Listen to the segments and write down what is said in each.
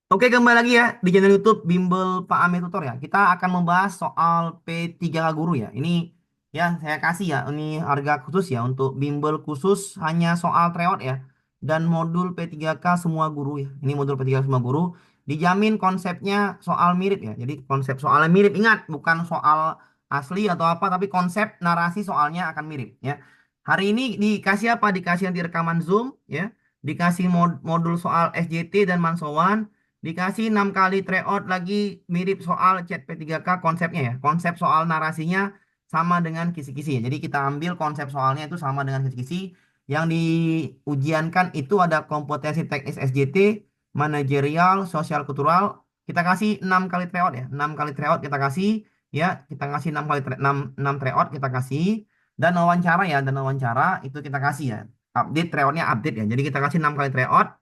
Oke, kembali lagi ya di channel YouTube Bimbel Pak Amir Tutor ya. Kita akan membahas soal P3K Guru ya. Ini ya saya kasih ya, ini harga khusus ya untuk bimbel khusus hanya soal tryout ya. Dan modul P3K semua guru ya. Ini modul P3K semua guru. Dijamin konsepnya soal mirip ya. Jadi konsep soalnya mirip. Ingat, bukan soal asli atau apa, tapi konsep narasi soalnya akan mirip ya. Hari ini dikasih apa? Dikasih nanti rekaman Zoom ya. Dikasih modul soal SJT dan Mansowan. Dikasih 6 kali tryout lagi mirip soal chat P3K konsepnya ya. Konsep soal narasinya sama dengan kisi-kisi ya. Jadi kita ambil konsep soalnya itu sama dengan kisi-kisi. Yang diujiankan itu ada kompetensi teknis SJT, manajerial, sosial kultural. Kita kasih 6 kali tryout ya. 6 kali tryout kita kasih ya. Kita kasih 6 kali 6 tryout kita kasih. Dan wawancara ya. Dan wawancara itu kita kasih ya. Update tryoutnya update ya. Jadi kita kasih 6 kali tryout.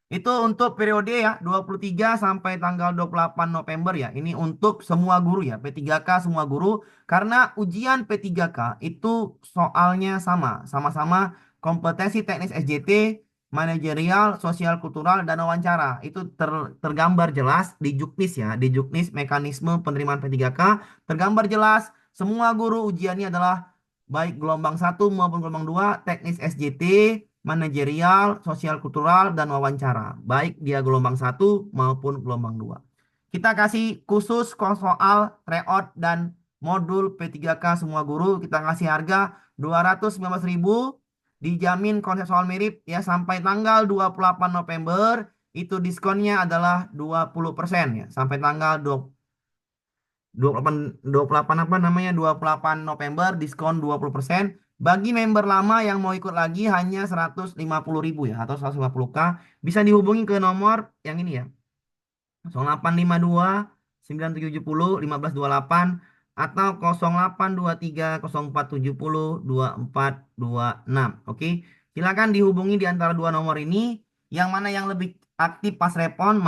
Itu untuk periode ya 23 sampai tanggal 28 November ya. Ini untuk semua guru ya, P3K semua guru karena ujian P3K itu soalnya sama-sama kompetensi teknis SJT, manajerial, sosial kultural dan wawancara. Itu tergambar jelas di Juknis ya, di Juknis mekanisme penerimaan P3K tergambar jelas semua guru ujiannya adalah baik gelombang satu maupun gelombang 2 teknis SJT, manajerial, sosial kultural, dan wawancara. Baik dia gelombang satu maupun gelombang 2. Kita kasih khusus soal tryout dan modul P3K semua guru. Kita kasih harga 219.000. Dijamin konsep soal mirip ya sampai tanggal 28 November. Itu diskonnya adalah 20% ya. Sampai tanggal 28 apa namanya 28 November diskon 20%. Bagi member lama yang mau ikut lagi hanya 150.000 ya atau 150K bisa dihubungi ke nomor yang ini ya 0852 9770 1528 atau 0823 0470 2426. Oke, silakan dihubungi di antara dua nomor ini yang mana yang lebih aktif pas respon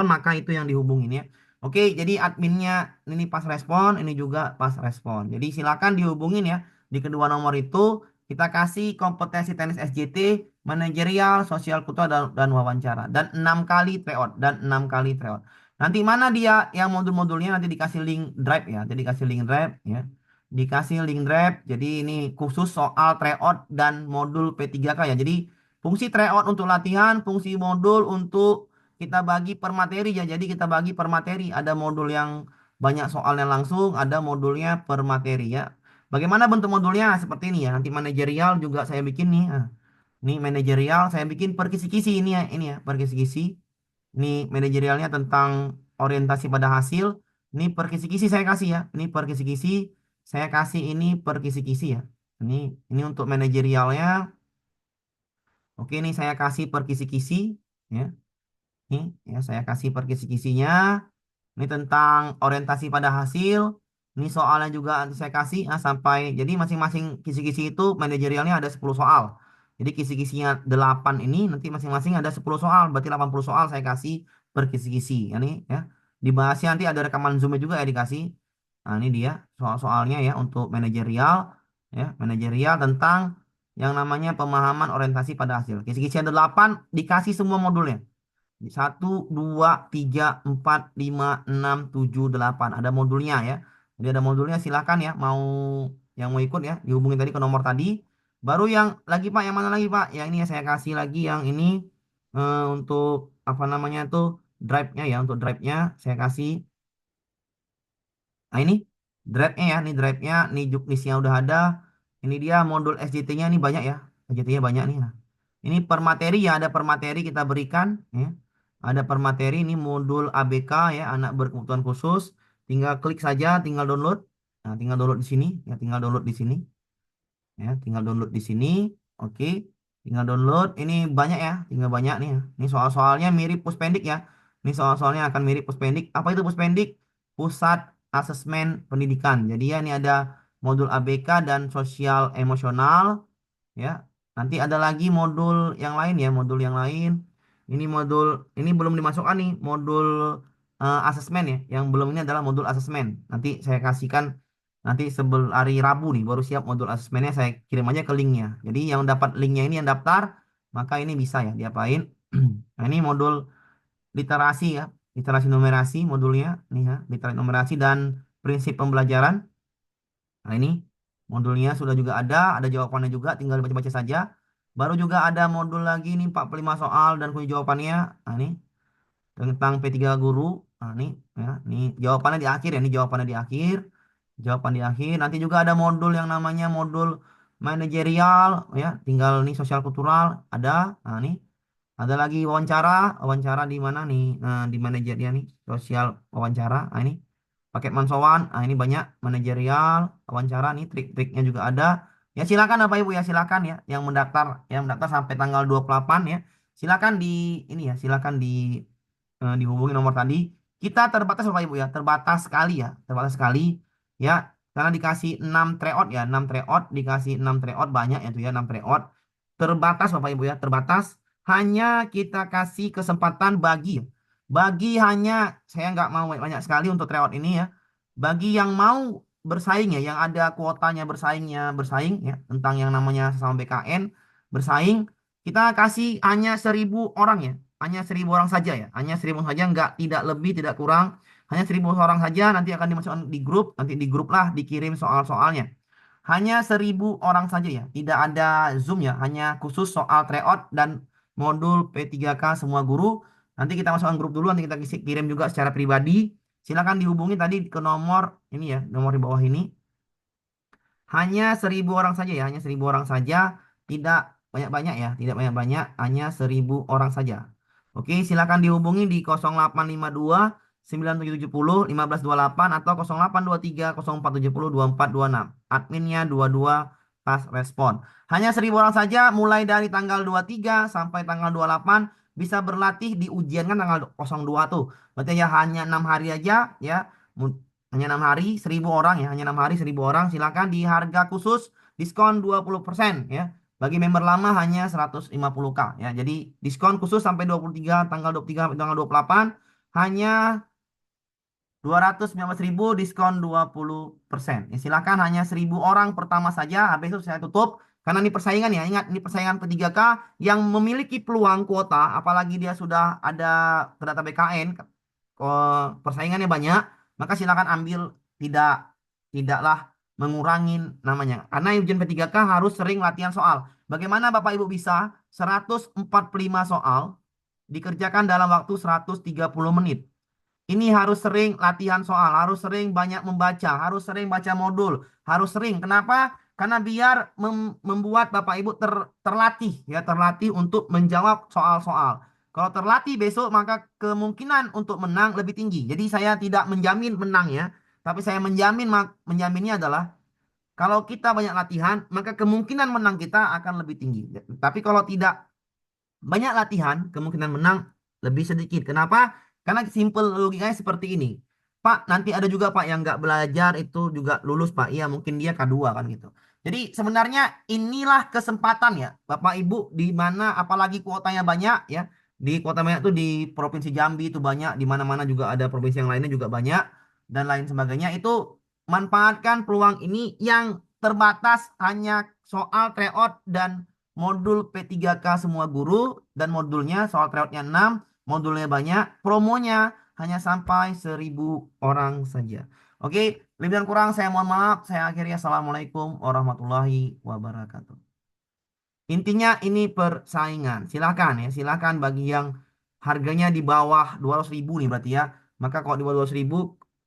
maka itu yang dihubungin ya. Oke, jadi adminnya ini pas respon, ini juga pas respon. Jadi silakan dihubungin ya di kedua nomor itu. Kita kasih kompetensi teknis SJT, manajerial, sosial kultural dan wawancara dan 6 kali tryout. Nanti mana dia yang modul-modulnya nanti dikasih link drive ya. Jadi dikasih link drive ya. Dikasih link drive. Jadi ini khusus soal tryout dan modul P3K ya. Jadi fungsi tryout untuk latihan, fungsi modul untuk kita bagi per materi ya. Jadi kita bagi per materi. Ada modul yang banyak soalnya langsung, ada modulnya per materi ya. Bagaimana bentuk modulnya? Seperti ini ya. Nanti manajerial juga saya bikin nih. Nah, ini manajerial saya bikin per kisi-kisi ini ya, per kisi-kisi. Ini manajerialnya tentang orientasi pada hasil. Ini per kisi-kisi saya kasih ya. Ini per kisi-kisi saya kasih ini per kisi-kisi ya. Ini untuk manajerialnya. Oke, ini saya kasih per kisi-kisi ya. Ini ya saya kasih per kisi-kisinya. Ini tentang orientasi pada hasil. Ini soalnya juga nanti saya kasih sampai jadi masing-masing kisi-kisi itu manajerialnya ada 10 soal. Jadi kisi-kisinya 8 ini nanti masing-masing ada 10 soal. Berarti 80 soal saya kasih per kisi-kisi. Ini ya. Dibahasnya nanti ada rekaman Zoom juga ya dikasih. Nah, ini dia soal-soalnya ya untuk manajerial ya, manajerial tentang yang namanya pemahaman orientasi pada hasil. Kisi-kisi ada 8 dikasih semua modulnya. 1, 2, 3, 4, 5, 6, 7, 8. Ada modulnya ya. Jadi ada modulnya silakan ya. Yang mau ikut ya. Dihubungin tadi ke nomor tadi. Baru yang lagi Pak. Yang mana lagi Pak? Yang ini ya saya kasih lagi yang ini. Untuk apa namanya tuh. Drive-nya ya. Untuk drive-nya saya kasih. Nah ini drive-nya ya. Ini drive-nya. Ini juknisnya udah ada. Ini dia modul SJT-nya. Ini banyak ya. SJT-nya banyak nih. Nah, ini per materi ya, ada per materi kita berikan ya. Ada per materi ini modul ABK ya, anak berkebutuhan khusus. Tinggal klik saja, tinggal download. Nah, tinggal download di sini ya, tinggal download di sini ya, tinggal download di sini. Oke. Tinggal download. Ini banyak ya, tinggal banyak nih ya. Ini soal-soalnya mirip Puspendik ya. Ini soal-soalnya akan mirip Puspendik. Apa itu Puspendik? Pusat Asesmen Pendidikan. Jadi ya ini ada modul ABK dan sosial emosional ya. Nanti ada lagi modul yang lain ya, modul yang lain. Ini modul ini belum dimasukkan nih, modul asesmen ya. Yang belum ini adalah modul asesmen. Nanti saya kasihkan nanti sebelum hari Rabu nih baru siap modul asesmennya saya kirim aja ke linknya. Jadi yang dapat linknya ini yang daftar, maka ini bisa ya diapain. Nah, ini modul literasi ya, literasi numerasi modulnya nih ya, literasi numerasi dan prinsip pembelajaran. Nah, ini modulnya sudah juga ada jawabannya juga, tinggal baca-baca saja. Baru juga ada modul lagi nih 45 soal dan kunci jawabannya. Nah, ini tentang P3 guru. Nah, ini jawabannya di akhir ya, ini jawabannya di akhir. Jawaban di akhir. Nanti juga ada modul yang namanya modul manajerial ya, tinggal nih sosial kultural ada. Nah, ini ada lagi wawancara, wawancara di mana nih? Nah, di manajernya nih, sosial wawancara. Nah, ini pakai Mansowan. Nah, ini banyak manajerial, wawancara nih, trik-triknya juga ada. Ya silakan Bapak Ibu ya, silakan ya yang mendaftar sampai tanggal 28 ya. Silakan di ini ya, silakan dihubungi nomor tadi. Kita terbatas Bapak Ibu ya, terbatas sekali ya, terbatas sekali ya. Karena dikasih 6 tryout ya, 6 tryout, dikasih 6 tryout banyak ya tuh ya, 6 tryout. Terbatas Bapak Ibu ya, terbatas. Hanya kita kasih kesempatan bagi hanya saya nggak mau banyak sekali untuk tryout ini ya. Bagi yang mau bersaing ya, yang ada kuotanya bersaing ya tentang yang namanya sama BKN bersaing, kita kasih hanya 1.000 orang ya, hanya 1.000 orang saja ya, hanya 1.000 saja, nggak tidak lebih tidak kurang, hanya 1.000 orang saja. Nanti akan dimasukkan di grup, nanti di grup lah dikirim soal-soalnya. Hanya 1.000 orang saja ya. Tidak ada Zoom ya. Hanya khusus soal tryout dan modul P3K semua guru. Nanti kita masukkan grup dulu. Nanti kita kirim juga secara pribadi. Silakan dihubungi tadi ke nomor ini ya. Nomor di bawah ini. Hanya 1.000 orang saja ya. Hanya 1.000 orang saja. Tidak banyak-banyak ya. Tidak banyak-banyak. Hanya 1.000 orang saja. Oke, silakan dihubungi di 0852 9770 1528 atau 0823 0470 2426. Adminnya 22 pas respon. Hanya 1.000 orang saja mulai dari tanggal 23 sampai tanggal 28 bisa berlatih di ujian kan tanggal 02 tuh. Berarti ya hanya 6 hari aja ya. Hanya 6 hari 1.000 orang ya. Hanya 6 hari 1.000 orang. Silakan di harga khusus diskon 20% ya. Bagi member lama hanya 150K ya. Jadi diskon khusus sampai 23 tanggal 23 sampai tanggal 28 hanya 219.000 diskon 20%. Ya, silakan hanya 1.000 orang pertama saja. Habis itu saya tutup. Karena ini persaingan ya. Ingat ini persaingan P3K yang memiliki peluang kuota. Apalagi dia sudah ada terdata BKN. Persaingannya banyak. Maka silakan ambil. Tidaklah mengurangin namanya. Karena ujian P3K harus sering latihan soal. Bagaimana Bapak Ibu bisa 145 soal dikerjakan dalam waktu 130 menit? Ini harus sering latihan soal, harus sering banyak membaca, harus sering baca modul, harus sering. Kenapa? Karena biar membuat Bapak Ibu terlatih ya, terlatih untuk menjawab soal-soal. Kalau terlatih besok maka kemungkinan untuk menang lebih tinggi. Jadi saya tidak menjamin menang ya, tapi saya menjaminnya adalah kalau kita banyak latihan, maka kemungkinan menang kita akan lebih tinggi. Tapi kalau tidak banyak latihan, kemungkinan menang lebih sedikit. Kenapa? Karena simple logikanya seperti ini. Pak, nanti ada juga Pak yang nggak belajar itu juga lulus Pak. Iya, mungkin dia K2 kan gitu. Jadi sebenarnya inilah kesempatan ya, Bapak Ibu, di mana apalagi kuotanya banyak ya. Di kuota banyak tuh di Provinsi Jambi itu banyak, di mana-mana juga ada provinsi yang lainnya juga banyak dan lain sebagainya. Itu manfaatkan peluang ini yang terbatas hanya soal tryout dan modul P3K semua guru dan modulnya soal tryoutnya 6, modulnya banyak, promonya hanya sampai 1.000 orang saja. Oke, lebih dan kurang saya mohon maaf. Saya akhiri. Assalamualaikum warahmatullahi wabarakatuh. Intinya ini persaingan. Silakan ya, silakan bagi yang harganya di bawah 200.000 nih berarti ya. Maka kalau di bawah 200.000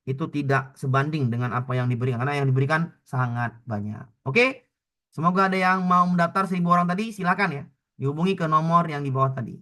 itu tidak sebanding dengan apa yang diberikan. Karena yang diberikan sangat banyak. Oke, semoga ada yang mau mendaftar 1.000 orang tadi. Silakan ya. Dihubungi ke nomor yang di bawah tadi.